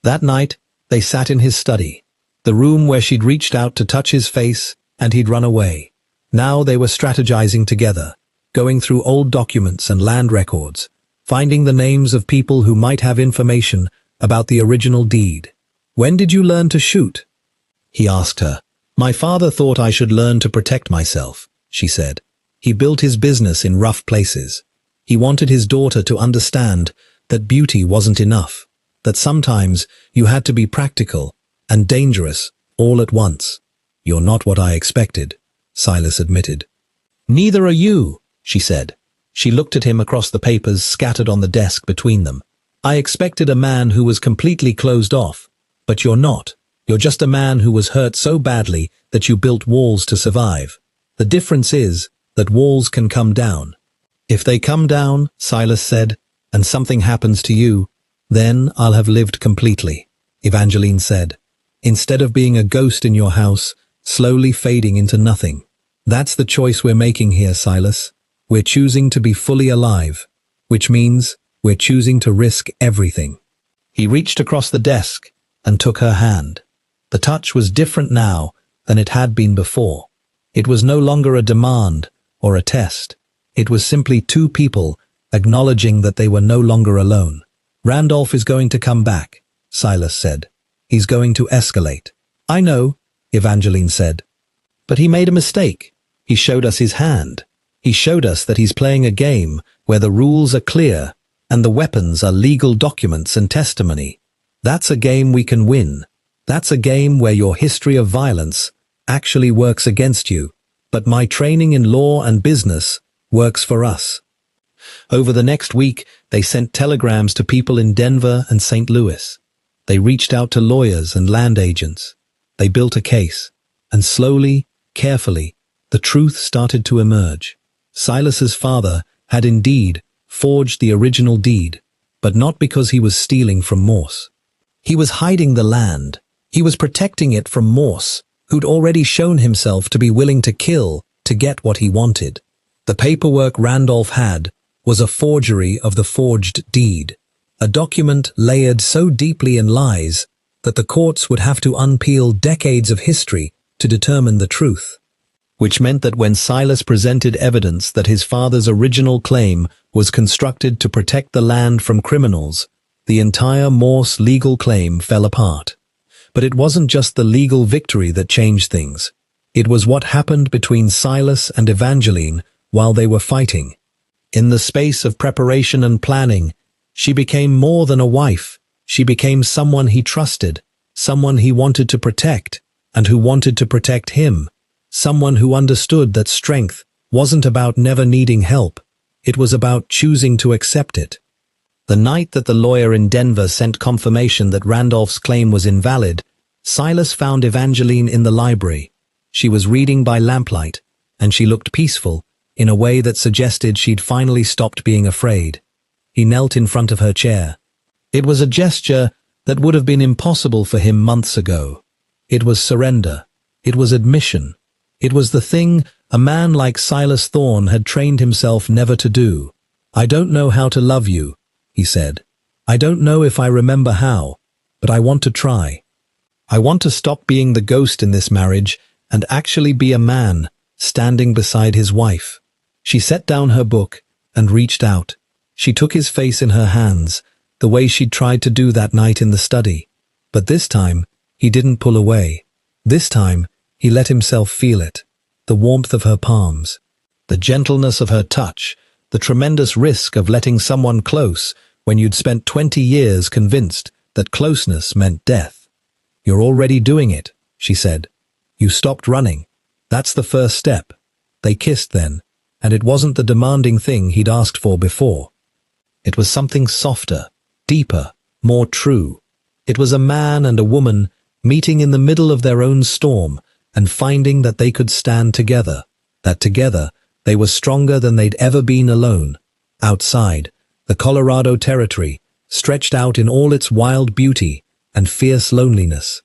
[SPEAKER 1] That night, they sat in his study, the room where she'd reached out to touch his face and he'd run away. Now they were strategizing together, going through old documents and land records, finding the names of people who might have information about the original deed. "When did you learn to shoot?" he asked her. "My father thought I should learn to protect myself," she said. "He built his business in rough places. He wanted his daughter to understand that beauty wasn't enough, that sometimes you had to be practical and dangerous all at once." "You're not what I expected," Silas admitted. "Neither are you," she said. She looked at him across the papers scattered on the desk between them. "I expected a man who was completely closed off, but you're not. You're just a man who was hurt so badly that you built walls to survive. The difference is that walls can come down." "If they come down," Silas said, "and something happens to you, then I'll have lived completely," Evangeline said. "Instead of being a ghost in your house, slowly fading into nothing. That's the choice we're making here, Silas. We're choosing to be fully alive, which means we're choosing to risk everything." He reached across the desk and took her hand. The touch was different now than it had been before. It was no longer a demand or a test. It was simply 2 people acknowledging that they were no longer alone. "Randolph is going to come back," Silas said. "He's going to escalate." "I know," Evangeline said. "But he made a mistake. He showed us his hand. He showed us that he's playing a game where the rules are clear and the weapons are legal documents and testimony. That's a game we can win. That's a game where your history of violence actually works against you, but my training in law and business works for us." Over the next week, they sent telegrams to people in Denver and St. Louis. They reached out to lawyers and land agents. They built a case, and slowly, carefully, the truth started to emerge. Silas's father had indeed forged the original deed, but not because he was stealing from Morse. He was hiding the land. He was protecting it from Morse, who'd already shown himself to be willing to kill to get what he wanted. The paperwork Randolph had was a forgery of the forged deed, a document layered so deeply in lies that the courts would have to unpeel decades of history to determine the truth. Which meant that when Silas presented evidence that his father's original claim was constructed to protect the land from criminals, the entire Morse legal claim fell apart. But it wasn't just the legal victory that changed things. It was what happened between Silas and Evangeline while they were fighting. In the space of preparation and planning, she became more than a wife. She became someone he trusted, someone he wanted to protect, and who wanted to protect him. Someone who understood that strength wasn't about never needing help. It was about choosing to accept it. The night that the lawyer in Denver sent confirmation that Randolph's claim was invalid, Silas found Evangeline in the library. She was reading by lamplight, and she looked peaceful, in a way that suggested she'd finally stopped being afraid. He knelt in front of her chair. It was a gesture that would have been impossible for him months ago. It was surrender. It was admission. It was the thing a man like Silas Thorne had trained himself never to do. "I don't know how to love you," he said. "I don't know if I remember how, but I want to try. I want to stop being the ghost in this marriage and actually be a man, standing beside his wife." She set down her book and reached out. She took his face in her hands, the way she'd tried to do that night in the study. But this time, he didn't pull away. This time, he let himself feel it. The warmth of her palms, the gentleness of her touch, the tremendous risk of letting someone close when you'd spent 20 years convinced that closeness meant death. "You're already doing it," she said. "You stopped running. That's the first step." They kissed then, and it wasn't the demanding thing he'd asked for before. It was something softer, deeper, more true. It was a man and a woman meeting in the middle of their own storm and finding that they could stand together, that together they were stronger than they'd ever been alone. Outside, the Colorado Territory stretched out in all its wild beauty and fierce loneliness.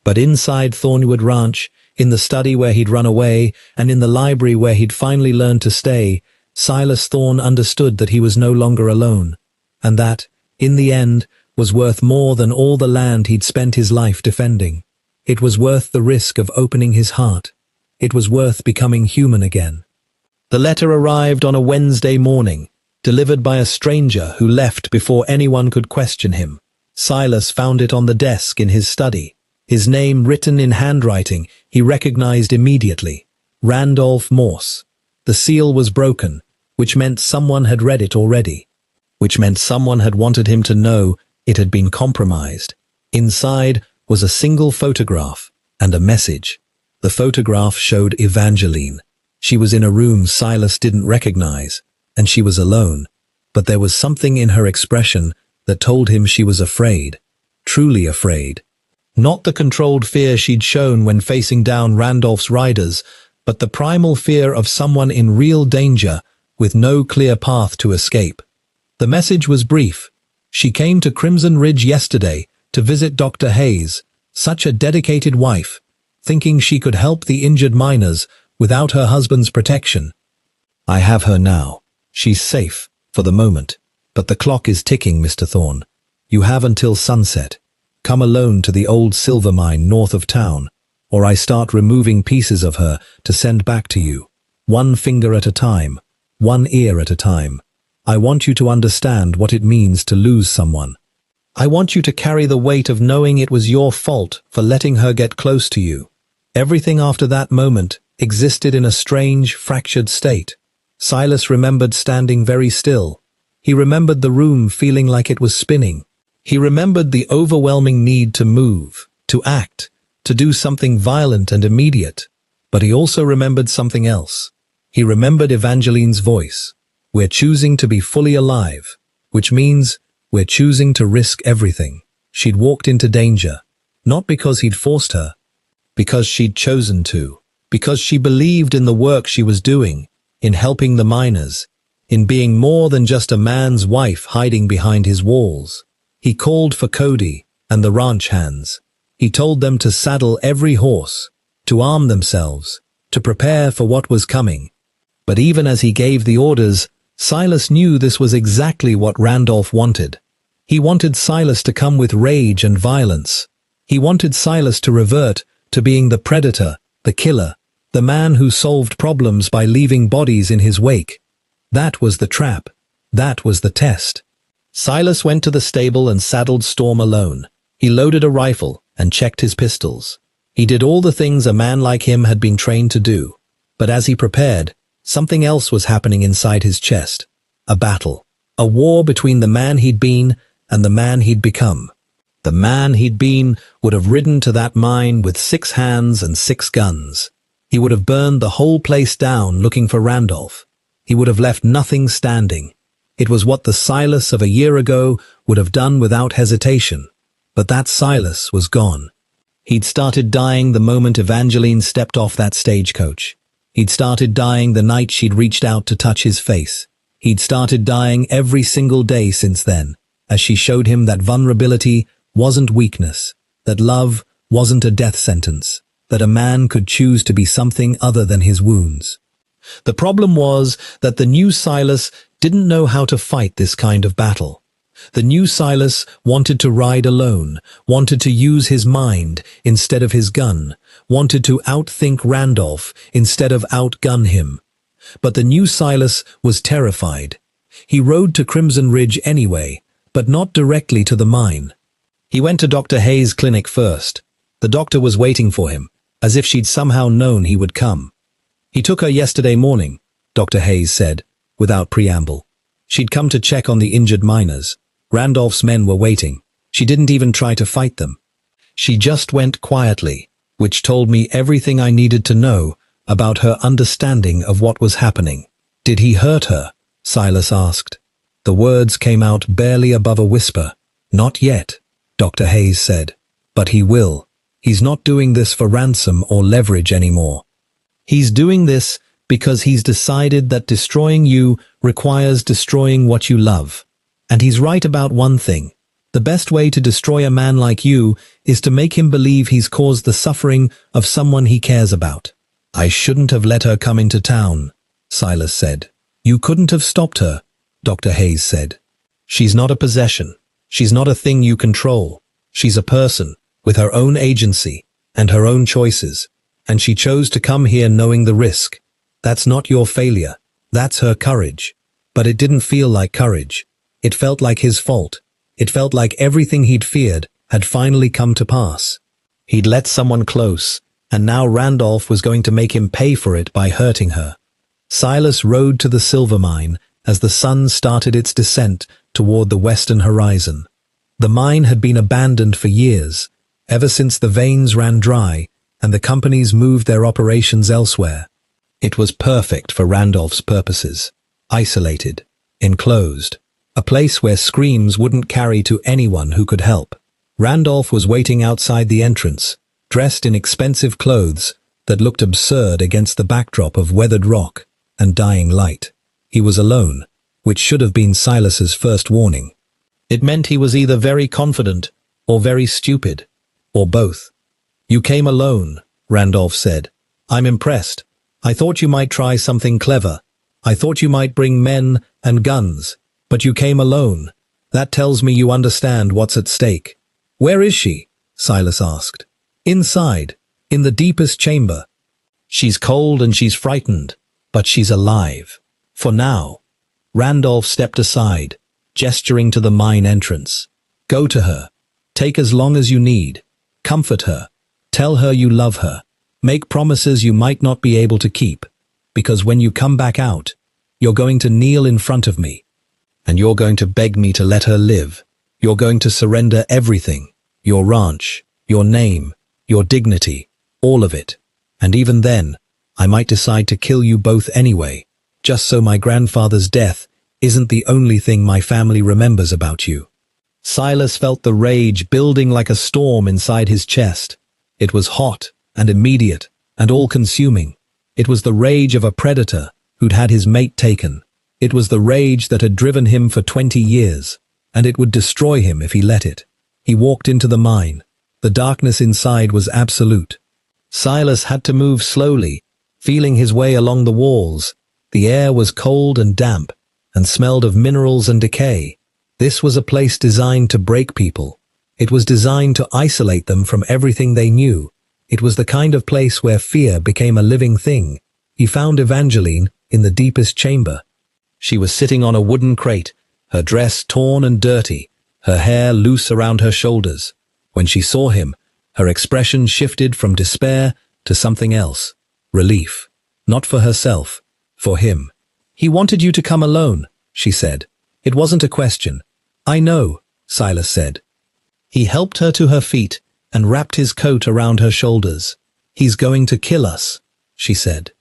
[SPEAKER 1] But inside Thornwood Ranch, in the study where he'd run away, and in the library where he'd finally learned to stay, Silas Thorne understood that he was no longer alone, and that, in the end, was worth more than all the land he'd spent his life defending. It was worth the risk of opening his heart. It was worth becoming human again. The letter arrived on a Wednesday morning, delivered by a stranger who left before anyone could question him. Silas found it on the desk in his study. His name written in handwriting he recognized immediately. Randolph Morse. The seal was broken, which meant someone had read it already. Which meant someone had wanted him to know it had been compromised. Inside was a single photograph and a message. The photograph showed Evangeline. She was in a room Silas didn't recognize, and she was alone. But there was something in her expression that told him she was afraid, truly afraid. Not the controlled fear she'd shown when facing down Randolph's riders, but the primal fear of someone in real danger with no clear path to escape. The message was brief. She came to Crimson Ridge yesterday to visit Dr. Hayes, such a dedicated wife, thinking she could help the injured miners without her husband's protection. I have her now. She's safe, for the moment. But the clock is ticking, Mr. Thorne. You have until sunset. Come alone to the old silver mine north of town, or I start removing pieces of her to send back to you. One finger at a time, one ear at a time. I want you to understand what it means to lose someone. I want you to carry the weight of knowing it was your fault for letting her get close to you. Everything after that moment existed in a strange, fractured state. Silas remembered standing very still. He remembered the room feeling like it was spinning. He remembered the overwhelming need to move, to act, to do something violent and immediate. But he also remembered something else. He remembered Evangeline's voice. We're choosing to be fully alive, which means we're choosing to risk everything. She'd walked into danger, not because he'd forced her, because she'd chosen to, because she believed in the work she was doing, in helping the miners, in being more than just a man's wife hiding behind his walls. He called for Cody and the ranch hands. He told them to saddle every horse, to arm themselves, to prepare for what was coming. But even as he gave the orders, Silas knew this was exactly what Randolph wanted. He wanted Silas to come with rage and violence. He wanted Silas to revert to being the predator, the killer, the man who solved problems by leaving bodies in his wake. That was the trap. That was the test. Silas went to the stable and saddled Storm alone. He loaded a rifle and checked his pistols. He did all the things a man like him had been trained to do. But as he prepared, something else was happening inside his chest. A battle. A war between the man he'd been and the man he'd become. The man he'd been would have ridden to that mine with 6 hands and 6 guns. He would have burned the whole place down looking for Randolph. He would have left nothing standing. It was what the Silas of a year ago would have done without hesitation. But that Silas was gone. He'd started dying the moment Evangeline stepped off that stagecoach. He'd started dying the night she'd reached out to touch his face. He'd started dying every single day since then, as she showed him that vulnerability wasn't weakness, that love wasn't a death sentence, that a man could choose to be something other than his wounds. The problem was that the new Silas didn't know how to fight this kind of battle. The new Silas wanted to ride alone, wanted to use his mind instead of his gun, wanted to outthink Randolph instead of outgun him. But the new Silas was terrified. He rode to Crimson Ridge anyway, but not directly to the mine. He went to Dr. Hayes' clinic first. The doctor was waiting for him, as if she'd somehow known he would come. He took her yesterday morning, Dr. Hayes said, without preamble. She'd come to check on the injured miners. Randolph's men were waiting. She didn't even try to fight them. She just went quietly, which told me everything I needed to know about her understanding of what was happening. Did he hurt her? Silas asked. The words came out barely above a whisper. Not yet, Dr. Hayes said. But he will. He's not doing this for ransom or leverage anymore. He's doing this because he's decided that destroying you requires destroying what you love. And he's right about one thing. The best way to destroy a man like you is to make him believe he's caused the suffering of someone he cares about. I shouldn't have let her come into town, Silas said. You couldn't have stopped her, Dr. Hayes said. She's not a possession. She's not a thing you control. She's a person with her own agency and her own choices. And she chose to come here knowing the risk. That's not your failure. That's her courage. But it didn't feel like courage. It felt like his fault. It felt like everything he'd feared had finally come to pass. He'd let someone close, and now Randolph was going to make him pay for it by hurting her. Silas rode to the silver mine as the sun started its descent toward the western horizon. The mine had been abandoned for years, ever since the veins ran dry and the companies moved their operations elsewhere. It was perfect for Randolph's purposes. Isolated, enclosed, a place where screams wouldn't carry to anyone who could help. Randolph was waiting outside the entrance, dressed in expensive clothes that looked absurd against the backdrop of weathered rock and dying light. He was alone, which should have been Silas's first warning. It meant he was either very confident or very stupid, or both. You came alone, Randolph said. I'm impressed. I thought you might try something clever. I thought you might bring men and guns, but you came alone. That tells me you understand what's at stake. Where is she? Silas asked. Inside, in the deepest chamber. She's cold and she's frightened, but she's alive. For now. Randolph stepped aside, gesturing to the mine entrance. Go to her. Take as long as you need. Comfort her. Tell her you love her. Make promises you might not be able to keep, because when you come back out, you're going to kneel in front of me, and you're going to beg me to let her live. You're going to surrender everything, your ranch, your name, your dignity, all of it. And even then, I might decide to kill you both anyway, just so my grandfather's death isn't the only thing my family remembers about you. Silas felt the rage building like a storm inside his chest. It was hot and immediate and all-consuming. It was the rage of a predator who'd had his mate taken. It was the rage that had driven him for 20 years, and it would destroy him if he let it. He walked into the mine. The darkness inside was absolute. Silas had to move slowly, feeling his way along the walls. The air was cold and damp, and smelled of minerals and decay. This was a place designed to break people. It was designed to isolate them from everything they knew. It was the kind of place where fear became a living thing. He found Evangeline in the deepest chamber. She was sitting on a wooden crate, her dress torn and dirty, her hair loose around her shoulders. When she saw him, her expression shifted from despair to something else. Relief. Not for herself, for him. "He wanted you to come alone," she said. "It wasn't a question." "I know," Silas said. He helped her to her feet and wrapped his coat around her shoulders. "He's going to kill us," she said.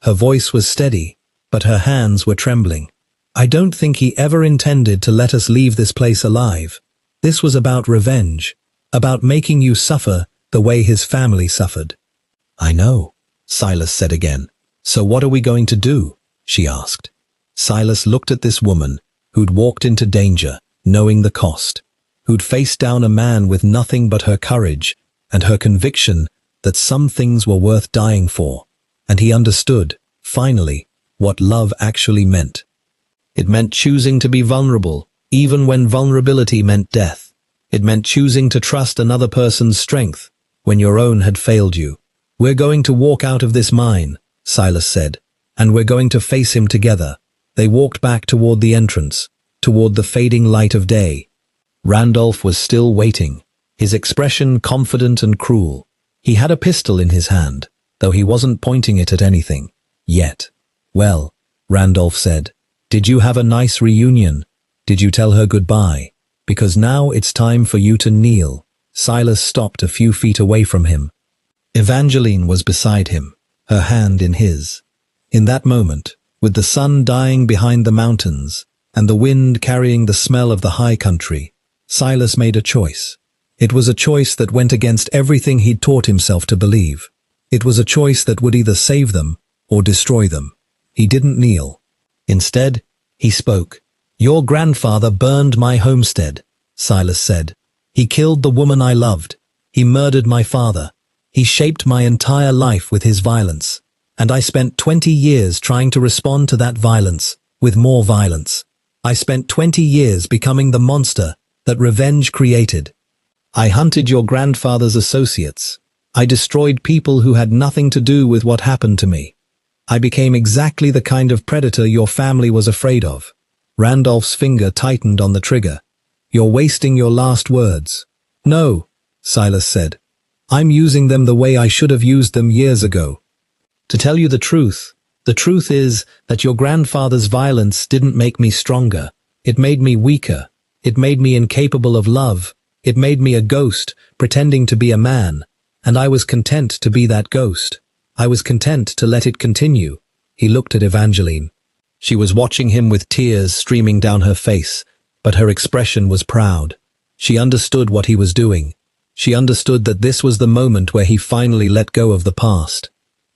[SPEAKER 1] Her voice was steady, but her hands were trembling. "I don't think he ever intended to let us leave this place alive. This was about revenge, about making you suffer the way his family suffered." "I know," Silas said again. "So what are we going to do?" she asked. Silas looked at this woman who'd walked into danger, knowing the cost, who'd faced down a man with nothing but her courage and her conviction that some things were worth dying for. And he understood, finally, what love actually meant. It meant choosing to be vulnerable, even when vulnerability meant death. It meant choosing to trust another person's strength when your own had failed you. "We're going to walk out of this mine," Silas said, "and we're going to face him together." They walked back toward the entrance, toward the fading light of day. Randolph was still waiting, his expression confident and cruel. He had a pistol in his hand, though he wasn't pointing it at anything. Yet. "Well," Randolph said, "did you have a nice reunion? Did you tell her goodbye? Because now it's time for you to kneel." Silas stopped a few feet away from him. Evangeline was beside him, her hand in his. In that moment, with the sun dying behind the mountains and the wind carrying the smell of the high country, Silas made a choice. It was a choice that went against everything he'd taught himself to believe. It was a choice that would either save them or destroy them. He didn't kneel. Instead, he spoke. "Your grandfather burned my homestead," Silas said. "He killed the woman I loved. He murdered my father. He shaped my entire life with his violence. And I spent 20 years trying to respond to that violence, with more violence. I spent 20 years becoming the monster that revenge created. I hunted your grandfather's associates. I destroyed people who had nothing to do with what happened to me. I became exactly the kind of predator your family was afraid of." Randolph's finger tightened on the trigger. "You're wasting your last words." "No," Silas said. "I'm using them the way I should have used them years ago. To tell you the truth is that your grandfather's violence didn't make me stronger. It made me weaker. It made me incapable of love. It made me a ghost, pretending to be a man. And I was content to be that ghost. I was content to let it continue." He looked at Evangeline. She was watching him with tears streaming down her face, but her expression was proud. She understood what he was doing. She understood that this was the moment where he finally let go of the past.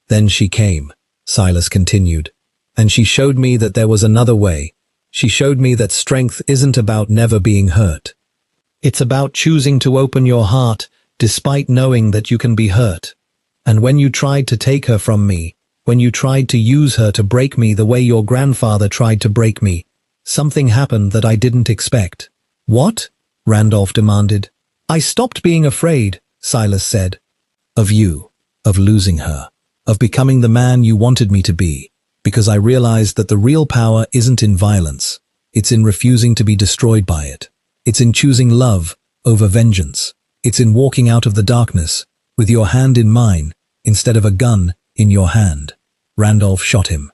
[SPEAKER 1] "Then she came," Silas continued, "and she showed me that there was another way. She showed me that strength isn't about never being hurt. It's about choosing to open your heart despite knowing that you can be hurt. And when you tried to take her from me, when you tried to use her to break me the way your grandfather tried to break me, something happened that I didn't expect." "What?" Randolph demanded. "I stopped being afraid," Silas said. "Of you, of losing her, of becoming the man you wanted me to be, because I realized that the real power isn't in violence. It's in refusing to be destroyed by it. It's in choosing love over vengeance. It's in walking out of the darkness with your hand in mine instead of a gun in your hand." Randolph shot him.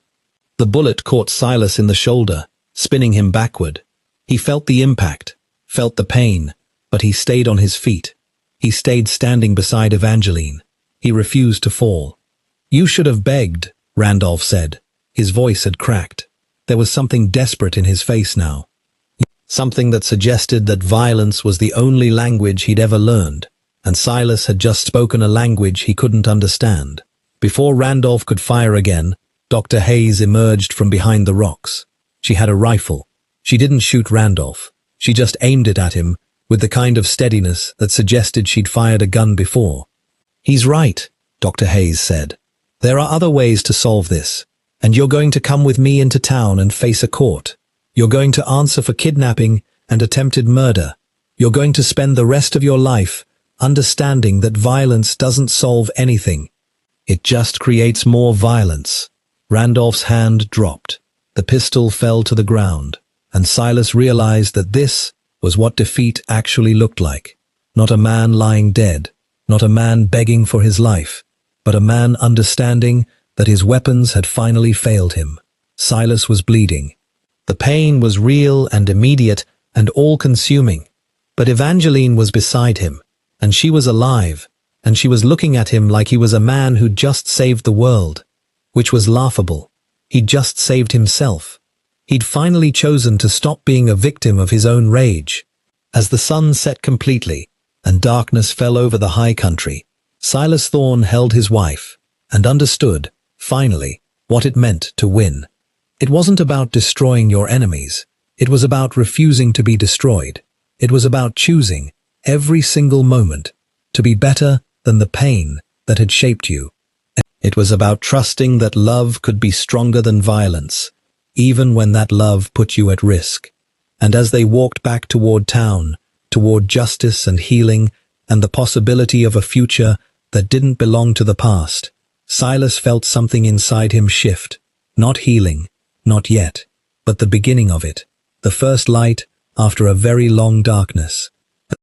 [SPEAKER 1] The bullet caught Silas in the shoulder, spinning him backward. He felt the impact, felt the pain, but he stayed on his feet. He stayed standing beside Evangeline. He refused to fall. "You should have begged," Randolph said. His voice had cracked. There was something desperate in his face now. Something that suggested that violence was the only language he'd ever learned, and Silas had just spoken a language he couldn't understand. Before Randolph could fire again, Dr. Hayes emerged from behind the rocks. She had a rifle. She didn't shoot Randolph. She just aimed it at him with the kind of steadiness that suggested she'd fired a gun before. "He's right," Dr. Hayes said. "There are other ways to solve this, and you're going to come with me into town and face a court." You're going to answer for kidnapping and attempted murder. You're going to spend the rest of your life understanding that violence doesn't solve anything. It just creates more violence. Randolph's hand dropped. The pistol fell to the ground, and Silas realized that this was what defeat actually looked like. Not a man lying dead, not a man begging for his life, but a man understanding that his weapons had finally failed him. Silas was bleeding. The pain was real and immediate and all-consuming. But Evangeline was beside him, and she was alive, and she was looking at him like he was a man who'd just saved the world, which was laughable. He'd just saved himself. He'd finally chosen to stop being a victim of his own rage. As the sun set completely, and darkness fell over the high country, Silas Thorne held his wife, and understood, finally, what it meant to win. It wasn't about destroying your enemies. It was about refusing to be destroyed. It was about choosing, every single moment, to be better than the pain that had shaped you. It was about trusting that love could be stronger than violence, even when that love put you at risk. And as they walked back toward town, toward justice and healing, and the possibility of a future that didn't belong to the past, Silas felt something inside him shift. Not healing, not yet, but the beginning of it, the first light after a very long darkness.